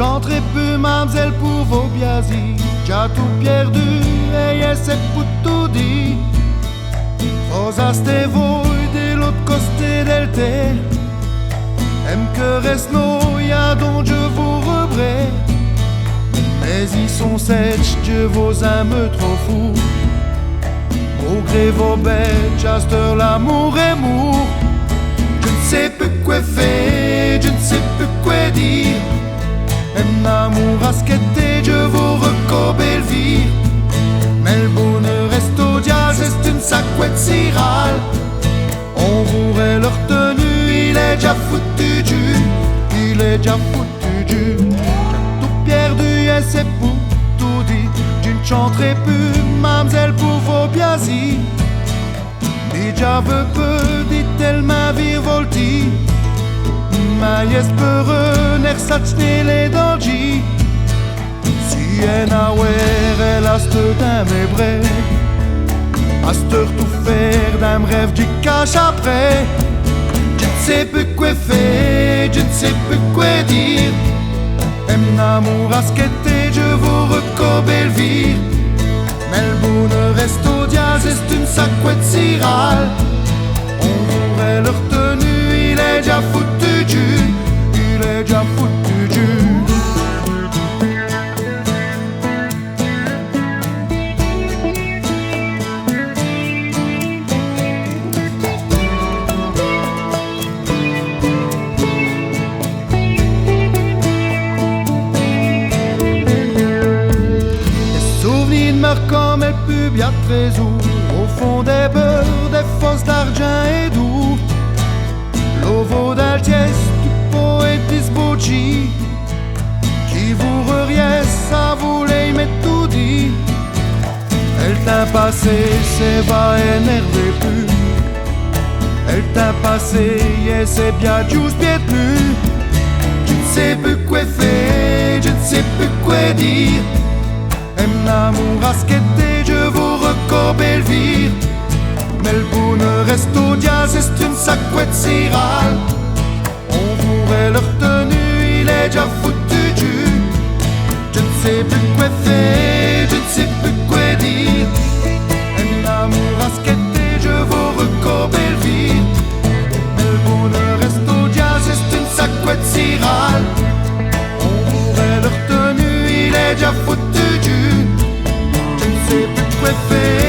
chanterai plus, mademoiselle, pour vos biasis. Già tout perdu, e c'est pour tout dit. Cosa ste voi dell'autre côté del thé. Aime que reste noya dont je vous rebrais. Mais ils sont sèches, Dieu vos âmes trop fous. Au gré vos bêtes, j'aster l'amour est mour. Je ne sais plus quoi faire, je ne sais plus quoi dire. Un amour à ce qu'était, je vous recobais le vire. Mais le bonheur reste au diable, c'est une sacouette cirale. On voudrait leur tenue, il est déjà foutu du. Il est déjà foutu du. J'ai tout perdu et c'est pour tout dit. Je ne chanterai plus, mademoiselle, pour vos biasis. Déjà veux peu, dit-elle ma vie volti. Ma espere ner satchne les dolgi. Si en awer elle a steur d'un mes bras. A steur tout faire d'un rêve du cache après. Je ne sais plus quoi faire, je ne sais plus quoi dire. Un amour à ce qu'était, je vous recobais le vire. Mais le bonheur reste au diable, c'est une sacouette cirale. On voudrait leur tenue, il est déjà foutu du. Il est déjà foutu du. Comme elle put bien trésor au fond des beurs, des fosses d'argent et d'où l'ovo d'altiesse du poète Disbocci qui vous reriez, ça voulait y mettre tout dit. Elle t'a passé, c'est va énerver plus. Elle t'a passé, et c'est bien juste bien tenu. Je ne sais plus quoi faire, je ne sais plus quoi dire. Un amour à ce qu'était, je vous recobais le vire. Mais le bonheur reste au diable, c'est une sacouette cirale. On voudrait leur tenue, il est déjà foutu du. Je ne sais plus quoi faire, je ne sais plus quoi dire. Un amour à ce qu'était, je vous recobais le vire. Mais le bonheur reste au diable, c'est une sacouette cirale. On voudrait leur tenue, il est déjà foutu du. Je ne sais plus quoi faire.